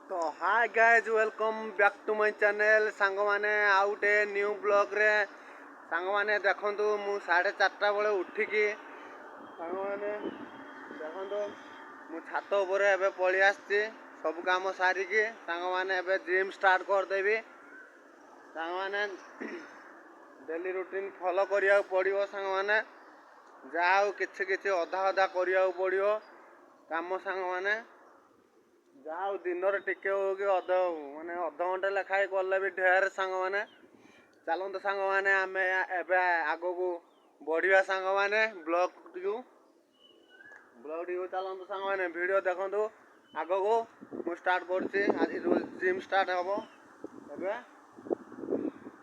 तो hi guys welcome back to my channel song माने आउटे new blog रे सांग माने देखंतु मु 4:30 बेले उठिकी सांग माने देखंतु मु छात ऊपर एबे पळी आस्ती सब काम सारिकी सांग माने एबे जिम स्टार्ट कर देबी सांग माने डेली रूटीन फॉलो करिया पड़ियो सांग माने जाओ किछि किछि अधा अधा करिया पड़ियो काम सांग माने जाओ दिन टिके हो कि अध माने अध घंटे लेखाएं कले भी ढेर सांग माने चलते सांग माने आम आग को बढ़िया सांग माने ब्लॉग चलते सांग माने वीडियो देखु आग को मु स्टार्ट कर जिम स्टार्ट हम एबे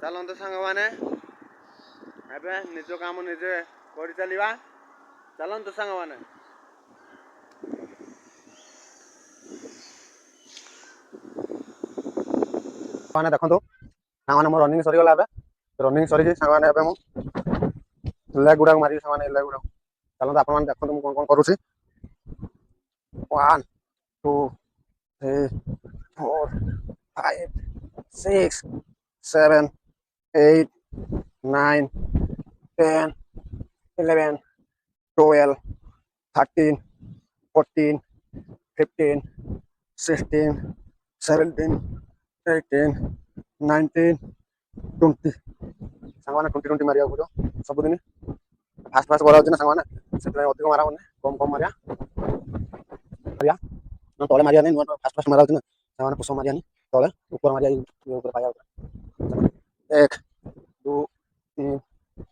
चलते सांग माने एबे निज काम निजे कर चलिबा चलते सांग माने मैंने देखो सामान मोर रनिंग सरीगला रनिंग सरी सामान लेग गुड़ा मारी सामान लेग गुड़ा चलते आप देखो मुझे कौन कौन करुँच 1 2 3 4 5 6 7 8 9 10 11 12 13 14 15 16 17 18 19 20 सांग 20 मारिया पड़ो सबुदिन फास्ट फास्ट करा ना सांग से अधिक मारा मैंने कम कम मारिया तले मारिया नहीं फास्ट फास्ट मारा ना सांग पुष मारिया तले ऊपर मारिया पाया 1 2 3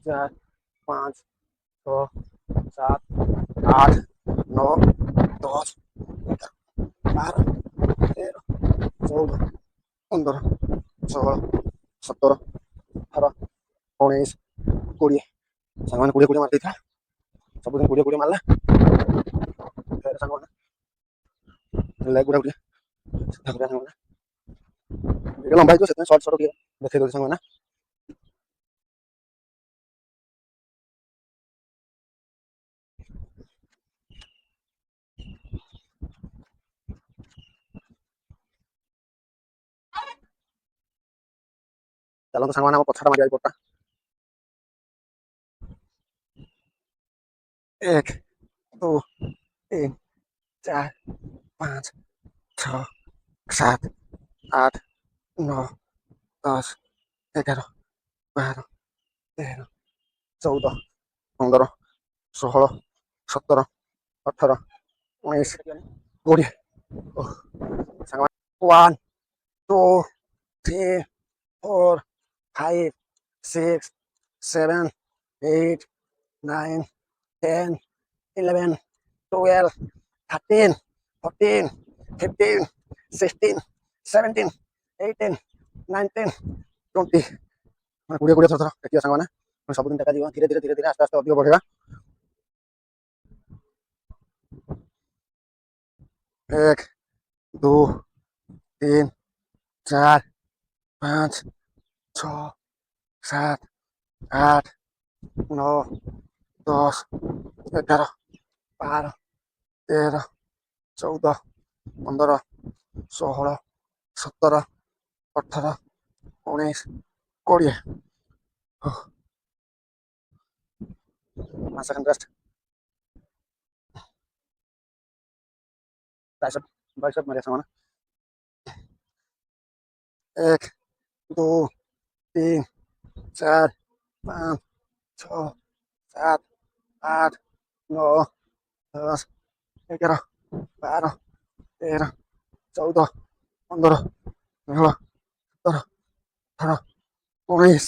4 5 6 7 8 9 10 12 13 14 15 16 17 18 19 20 सांग 20 मार देता सबुदिन 20 मारला सांग लेग गुड़ा लंबाई तो शॉर्ट शॉर्ट देखे दो सांग चलो तो सांग पछाड़ मारिया पड़ता 1 2 3 4 5 6 7 8 9 10 11 12 13 14 15 16 17 18 19 20 सांग 1 2 3 4 5 6 7 8 9 10 11 12 13 14 15 16 17 18 19 20 गुड़िया गुड़िया थोड़ा थोड़ा सांग सबुदिन टेका धीरे धीरे धीरे धीरे आस्ते आस्ते अधिक बढ़ेगा 1 2 3 4 5 6 7 8 9 10 11 12 13 14 15 16 17 18 19 20 1 second rest tricep bicep Maria सांग 1 2 3 4 5 6 7 8 9 10 11 12 13 14 15 16 17 18 19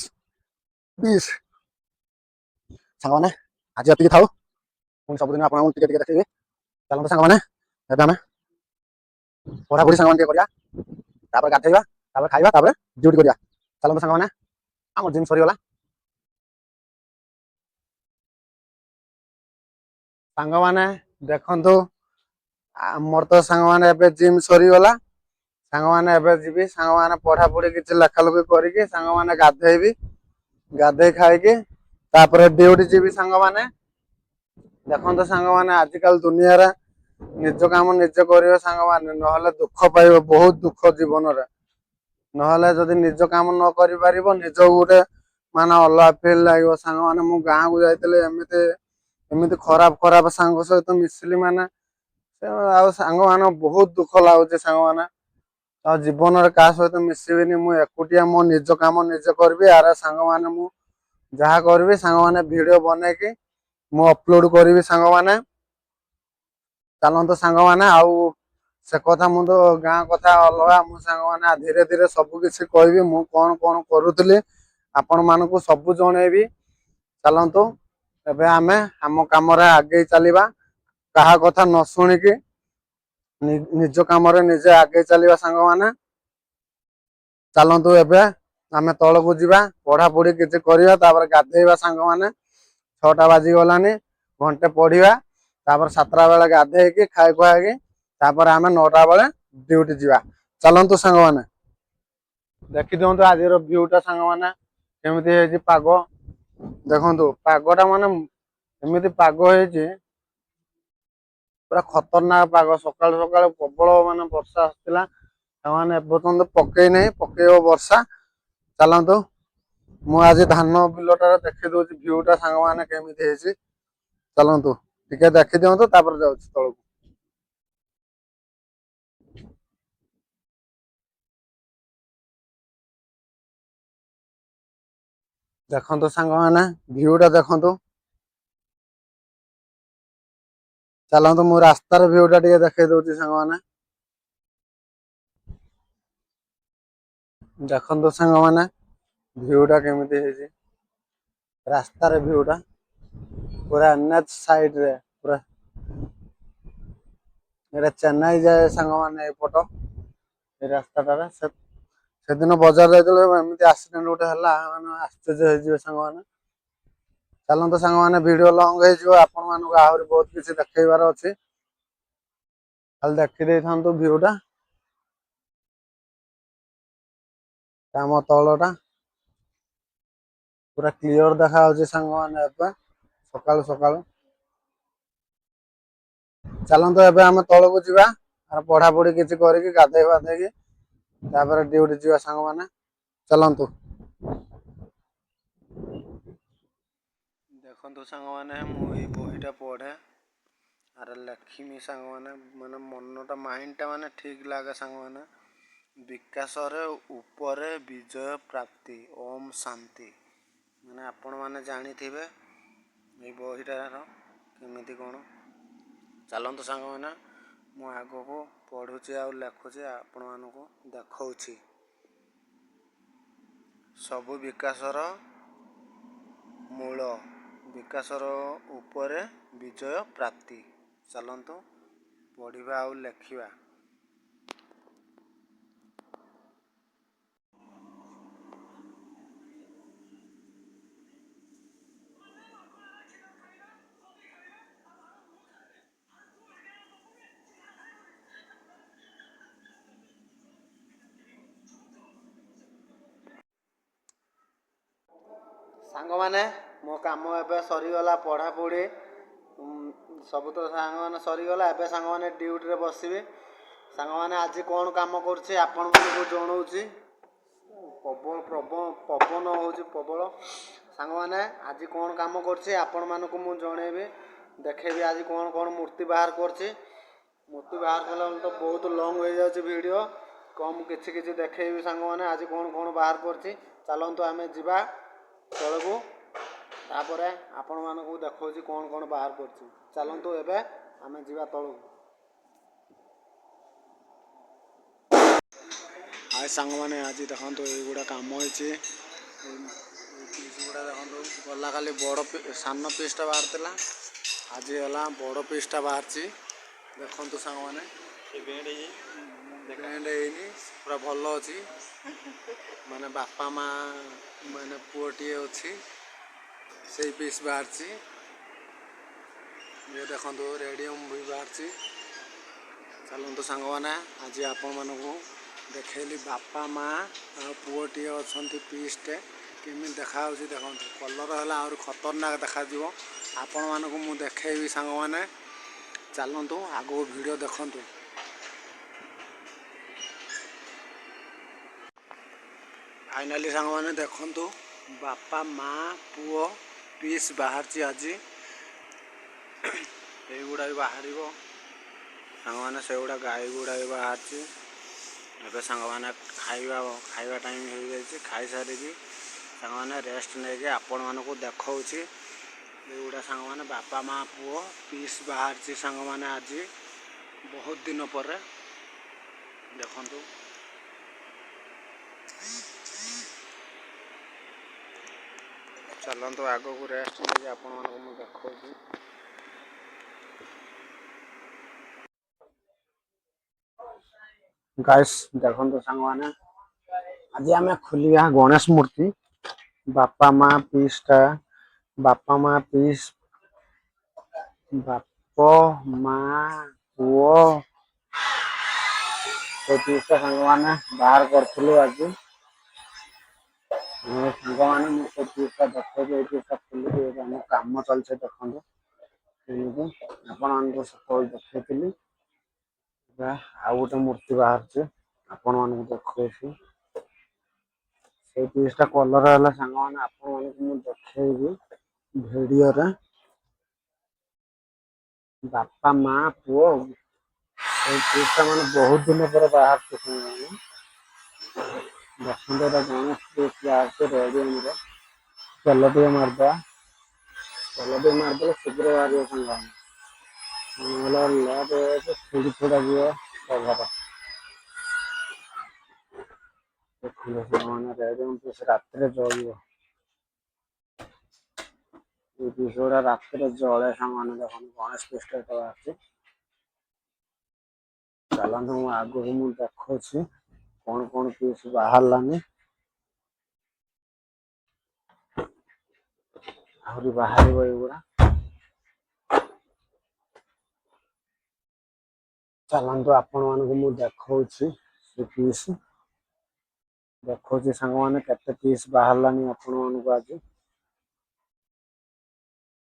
20 सांग आज ये था पुणी सबुदिन आप देखिए चलते सांग मैंने पढ़ापढ़ी सांग करा गाधेगा खाଇବା ड्यूटी करिया चलते सांग मैंने आम जिम सरीगला सांग माने देखंतु मोर तो सांग माने एबे जिम सरीगला सांग माने एबे जीवी सांग माने पढ़ा पढ़ी किछि लेखा लुकी करिके सांग माने गाधेबी गाधे खाइके तापर ड्यूटी जीवी सांग माने देखंतु सांग माने आजकल दुनिया रे ନିଜ କାମ ନିଜେ କରିବେ ସାଙ୍ଗମାନେ, ନହେଲେ ଦୁଃଖ ପାଇବ, ବହୁତ ଦୁଃଖ ଜୀବନରେ। ନହେଲେ ଯଦି ନିଜ କାମ ନ କରିପାରିବ ନିଜକୁ ଗୋଟେ ମାନେ ଅଲଗା ଫିଲ୍ ଲାଗିବ। ସାଙ୍ଗମାନେ ମୁଁ ଗାଁକୁ ଯାଇଥିଲି, ଏମିତି ଖରାପ ସାଙ୍ଗ ସହିତ ମିଶିଲି ମାନେ ଆଉ ସାଙ୍ଗମାନେ ବହୁତ ଦୁଃଖ ଲାଗୁଛି ସାଙ୍ଗମାନେ। ଆଉ ଜୀବନରେ କାହା ସହିତ ମିଶିବିନି, ମୁଁ ଏକୁଟିଆ ମୋ ନିଜ କାମ ନିଜେ କରିବି। ଆରେ ସାଙ୍ଗମାନେ ମୁଁ ଯାହା କରିବି ସାଙ୍ଗମାନେ ଭିଡ଼ିଓ ବନେଇକି ମୁଁ ଅପଲୋଡ କରିବି ସାଙ୍ଗମାନେ। ଚାଲନ୍ତୁ ସାଙ୍ଗମାନେ, ଆଉ ସେ କଥା ମୁଁ ତ ଗାଁ କଥା ଅଲଗା। ମୁଁ ସାଙ୍ଗମାନେ ଧୀରେ ଧୀରେ ସବୁ କିଛି କହିବି, ମୁଁ କଣ କଣ କରୁଥିଲି ଆପଣ ମାନଙ୍କୁ ସବୁ ଜଣେଇବି। ଚାଲନ୍ତୁ ଏବେ ଆମେ ଆମ କାମରେ ଆଗେଇ ଚାଲିବା, କାହା କଥା ନ ଶୁଣିକି ନିଜ କାମରେ ନିଜେ ଆଗେଇ ଚାଲିବା ସାଙ୍ଗମାନେ। ଚାଲନ୍ତୁ ଏବେ ଆମେ ତଳକୁ ଯିବା, ପଢାପଢି କିଛି କରିବା, ତାପରେ ଗାଧେଇବା ସାଙ୍ଗମାନେ। 6ଟା ବାଜିଗଲାନି, ଘଣ୍ଟେ ପଢିବା, ତାପରେ 7ଟା ବେଳେ ଗାଧେଇକି ଖାଇ ଖୁଆକି ତାପରେ ଆମେ 9ଟା ବେଳେ ଡ୍ୟୁଟି ଯିବା। ଚାଲନ୍ତୁ ସାଙ୍ଗମାନେ, ଦେଖି ଦିଅନ୍ତୁ ଆଜିର ଭିଉଟା ସାଙ୍ଗମାନେ କେମିତି ହେଇଛି। ପାଗ ଦେଖନ୍ତୁ, ପାଗଟା ମାନେ ଏମିତି ପାଗ ହେଇଛି ପୁରା ଖତରନାକ ପାଗ। ସକାଳୁ ସକାଳୁ ପ୍ରବଳ ମାନେ ବର୍ଷା ଆସିଥିଲା, ସେମାନେ ଏପର୍ଯ୍ୟନ୍ତ ପକେଇ ନାହିଁ, ପକେଇବ ବର୍ଷା। ଚାଲନ୍ତୁ ମୁଁ ଆଜି ଧାନ ବିଲଟାରେ ଦେଖି ଦଉଛି ଭିଉଟା ସାଙ୍ଗମାନେ କେମିତି ହେଇଛି। ଚାଲନ୍ତୁ ଟିକେ ଦେଖି ଦିଅନ୍ତୁ, ତାପରେ ଯାଉଛି ତଳକୁ। ଦେଖନ୍ତୁ ସାଙ୍ଗମାନେ ଭିଉଟା ଦେଖନ୍ତୁ। ଚାଲନ୍ତୁ ମୁଁ ରାସ୍ତାର ଭିଉଟା ଟିକେ ଦେଖେଇ ଦଉଛି ସାଙ୍ଗମାନେ। ଦେଖନ୍ତୁ ସାଙ୍ଗମାନେ ଭିଉଟା କେମିତି ହେଇଛି, ରାସ୍ତାର ଭିଉଟା ପୁରା NH ସାଇଡରେ। ପୁରା ଏଇଟା ଚେନ୍ନାଇ ଯାଏ ସାଙ୍ଗମାନେ ଏପଟ ଏ ରାସ୍ତାଟାରେ। ସେଦିନ ବଜାର ଯାଇଥିଲେ ଏମିତି ଆକ୍ସିଡେଣ୍ଟ ଗୋଟେ ହେଲା, ମାନେ ଆଶ୍ଚର୍ଯ୍ୟ ହେଇଯିବେ ସାଙ୍ଗମାନେ। ଚାଲନ୍ତୁ ସାଙ୍ଗମାନେ, ଭିଡିଓ ଲଙ୍ଗ ହେଇଯିବ, ଆପଣ ମାନଙ୍କୁ ଆହୁରି ବହୁତ କିଛି ଦେଖେଇବାର ଅଛି। ଖାଲି ଦେଖି ଦେଇଥାନ୍ତୁ ଭିଉଟା। ଆମ ତଳଟା ପୁରା କ୍ଲିଅର ଦେଖା ଯାଉଛି ସାଙ୍ଗମାନେ ଏବେ ସକାଳୁ ସକାଳୁ। ଚାଲନ୍ତୁ ଏବେ ଆମେ ତଳକୁ ଯିବା, ପଢାପଢି କିଛି କରିକି ଗାଧେଇ ପାଧେଇକି ତାପରେ ଡ୍ୟୁଟି ଯିବା ସାଙ୍ଗମାନେ। ଚାଲନ୍ତୁ। ଦେଖନ୍ତୁ ସାଙ୍ଗମାନେ, ମୁଁ ଏଇ ବହିଟା ପଢେ, ଆରେ ଲେଖିମି ସାଙ୍ଗମାନେ, ମାନେ ମନଟା ମାଇଣ୍ଡଟା ମାନେ ଠିକ ଲାଗେ ସାଙ୍ଗମାନେ। ବିକାଶରେ ଉପରେ ବିଜୟ ପ୍ରାପ୍ତି, ଓମ୍ ଶାନ୍ତି। ମାନେ ଆପଣମାନେ ଜାଣିଥିବେ ଏଇ ବହିଟାର କେମିତି କଣ। ଚାଲନ୍ତୁ ସାଙ୍ଗମାନେ, ମୁଁ ଆଗକୁ ପଢୁଛି ଆଉ ଲେଖୁଛି, ଆପଣମାନଙ୍କୁ ଦେଖଉଛି। ସବୁ ବିକାଶର ମୂଳ, ବିକାଶର ଉପରେ ବିଜୟ ପ୍ରାପ୍ତି। ଚାଲନ୍ତୁ ପଢିବା ଆଉ ଲେଖିବା। ସାଙ୍ଗମାନେ ମୋ କାମ ଏବେ ସରିଗଲା, ପଢ଼ାପଢ଼ି ସବୁ ତ ସାଙ୍ଗମାନେ ସରିଗଲା। ଏବେ ସାଙ୍ଗମାନେ ଡ୍ୟୁଟିରେ ବସିବି। ସାଙ୍ଗମାନେ ଆଜି କ'ଣ କାମ କରୁଛି ଆପଣମାନଙ୍କୁ ଜଣାଉଛି। ପବନ ହେଉଛି ପ୍ରବଳ। ସାଙ୍ଗମାନେ ଆଜି କ'ଣ କାମ କରୁଛି ଆପଣମାନଙ୍କୁ ମୁଁ ଜଣେଇବି, ଦେଖେଇବି ଆଜି କ'ଣ କ'ଣ ମୂର୍ତ୍ତି ବାହାର କରୁଛି। ମୂର୍ତ୍ତି ବାହାର କଲା ବେଳେ ତ ବହୁତ ଲଙ୍ଗ ହେଇଯାଉଛି ଭିଡ଼ିଓ, କମ୍ କିଛି କିଛି ଦେଖେଇବି ସାଙ୍ଗମାନେ ଆଜି କ'ଣ କ'ଣ ବାହାର କରୁଛି। ଚାଲନ୍ତୁ ଆମେ ଯିବା ତଳକୁ, ତାପରେ ଆପଣମାନଙ୍କୁ ଦେଖଉଛି କ'ଣ କ'ଣ ବାହାର କରୁଛି। ଚାଲନ୍ତୁ ଏବେ ଆମେ ଯିବା ତଳକୁ। ହାଏ ସାଙ୍ଗମାନେ, ଆଜି ଦେଖନ୍ତୁ ଏଇଗୁଡ଼ା କାମ ହେଇଛି। ପିସ୍ ଗୁଡ଼ା ଦେଖନ୍ତୁ, ଗଲା କାଲି ବଡ଼ ସାନ ପିସ୍ଟା ବାହାରିଥିଲା, ଆଜି ହେଲା ବଡ଼ ପିସ୍ଟା ବାହାରିଛି। ଦେଖନ୍ତୁ ସାଙ୍ଗମାନେ, ବେଣ୍ଡ ହେଇନି, ପୁରା ଭଲ ଅଛି। ମାନେ ବାପା ମା ମାନେ ପୁଅଟିଏ ଅଛି, ସେଇ ପିସ୍ ବାହାରିଛି। ଇଏ ଦେଖନ୍ତୁ ରେଡ଼ିୟମ୍ ବି ବାହାରିଛି। ଚାଲନ୍ତୁ ସାଙ୍ଗମାନେ, ଆଜି ଆପଣମାନଙ୍କୁ ଦେଖେଇଲି ବାପା ମା ଆଉ ପୁଅଟିଏ ଅଛନ୍ତି ପିସ୍ଟେ, କେମିତି ଦେଖାଯାଉଛି ଦେଖନ୍ତୁ। କଲର୍ ହେଲେ ଆହୁରି ଖତରନାକ ଦେଖାଯିବ, ଆପଣମାନଙ୍କୁ ମୁଁ ଦେଖେଇବି ସାଙ୍ଗମାନେ। चलतु आग वीडियो देखु। फाइनाली सांग मैंने देखु बापा माँ पुओ पीस बाहर आज युड़ा भी बाहर सांग मैंने से गुड़ा गाई गुड़ा भी बाहर एवं सांग मैंने खाइबा टाइम हो जाए खाई सारी सांग मैंने रेस्ट नहीं आपण मानक देखा गुड़ा सांग मैंने बापा माँ पुओ पीस बाहर सांग मैंने आज बहुत दिन पर देखु। चलतु आग को रेस्ट नहीं आपण मानक देखा गाइस देखो सांग मैंने आज आम खोलिया गणेश मूर्ति बापा माँ पीसटा बापा माँ पीस बाप माँ पुओ पीसटा सांग मैंने बाहर करूँ आज सांग मैंने मुझे पीसटा देखो पीसटा खोल कम चलছে देखो आपण सब देखी आउ गोटे मूर्ति बाहर आपण मान देखा से पीसटा कलर है सांग मैंने आपण मान देखी वीडियो रे बापा माँ पुओ पीसटा मान बहुत दिन पर बाहर देखते गणेश पीस बाहर रेडियम तेल टे मारदा तेल टे मारदे शीघ्र बाहर सांग लेट छुड़ी छुड़ा दिए कवर देखिए सांग रेडियम पीस रात जल पीस गुड़ा रात जले सांग देख गणेश पीसटा बाहर चलते आग को देखा कौन कौन पीस बाहर लानी आहरी बाहर युड़ा चलतु आपण मानक देखा पीस देखा सांग मैंने केते पीस बाहर लानी आपण मानक आज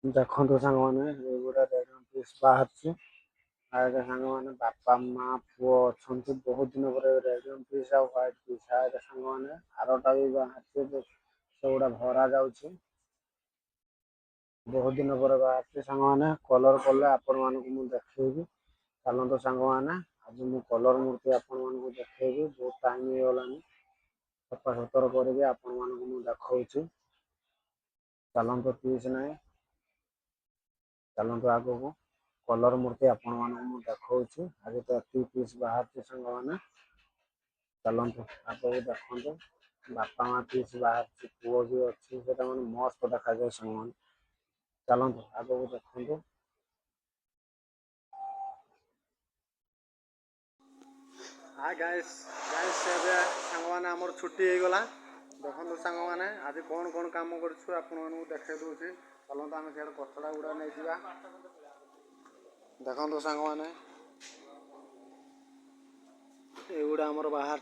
देखो सांग मैंने युड़ा पीस बाहर सांग मैंने बापा माँ पुओ अच्छा बहुत दिन पर रेडियम पीस आ व्हाइट पीस सांग मैंने आरटा भी बाहर से गुड़ा भरा जाऊँ बहुत दिन पर बाहर सांग मैंने कलर कले आपण मानक देखी चलते सांग मैंने आज मु कलर मूर्ति आपण मानक देखी बहुत टाइम हो गलानी सफा सुतर करके आपण मानक देखा चलते पीस ना चलते आग को कलर मूर्ति आपण मानक देखा आज तो एति पीस बाहर सांग मैंने चलते आग को देखते बापा माँ पीस बाहर पुओ भी अच्छी से मस्त देखा जाए सांग मैंने चलते आग को देखते हाँ गाइस गाइस सांग मैंने आमर छुट्टी हो गला देखो सांग मैंने आज कौन कौन काम कर आपको देखे दूसरी चलते आम सियाड़ कचड़ा गुड़ा नहीं जा देखो सांग मैंने युड़ा आमर बाहर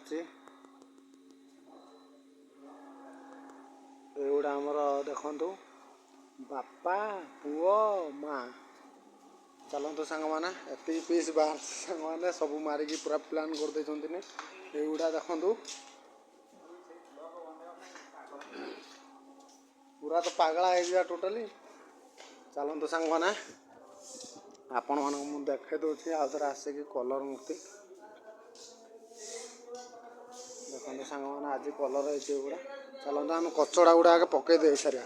युड़ा आमर देखु बापा पुओ माँ चलते सांग मैंने एति पीस बाहर सांग मैंने सब मारिकी पूरा प्लान कर दे युड़ा देखु पूरा तो पागला है टोटाली चलते सांग मैंने आपण मानक देखे दूसरी आउ थे आसिक कलर मूर्ति देखते सांग मैंने आज कलर होगा चलते आम कचड़ा गुड़ा आगे पकई दे सारे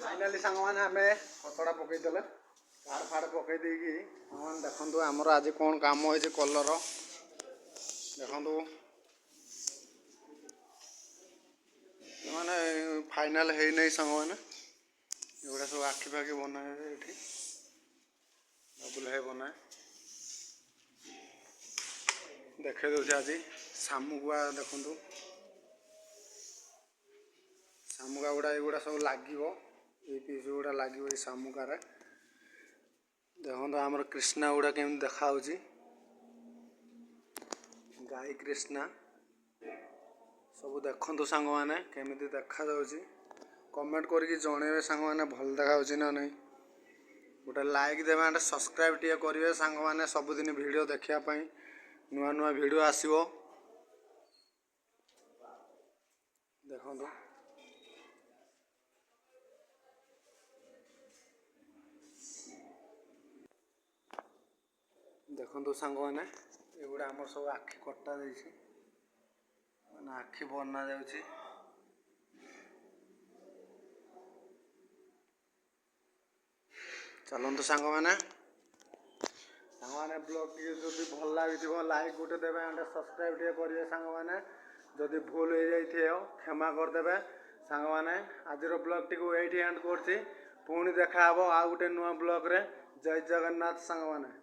फाइनाली सांग मैंने आम कचड़ा पकईदे कार फाड़ पकई देकी देखु आमर आज कौन काम हो कलर देखु माने फाइनाल है नहीं सांग मैंने एगुड़ा सब आखि पाखि बनाए ये डबल है बनाए देखे दूसरे आज शामुका देखु शामुका गुड़ा युड़ा सब लगे ये पीस गुड़ा लगे शामुकार देखो आमर कृष्णा गुड़ा केमी देखा गाई कृष्णा सब देखु सांग मैंने केमी देखा कमेंट करके जणेबे सांग मैंने भल देखा ना नहीं गोटे लाइक देवे एंड सब्सक्राइब टे करेंगे सांग मैंने सबुदिन वीडियो देखापी नुआ नुआ वीडियो आसो देखो देखो सांग मैंने एगुड़ा आम सब आखि कटा मैंने आखि बना जाऊँगी चलतु सांग मैंने ब्लॉग टी जो भल लगी लाइक गोटे देवे एंड सब्सक्राइब टे करेंगे सांग मैंने जदि भूल हो जाइए क्षमा करदे सांग मैंने आज ब्लॉग टी को ये एंड कर पुणी देखा आ गोटे नुआ ब्लॉग रे जय जगन्नाथ सांग मैंने।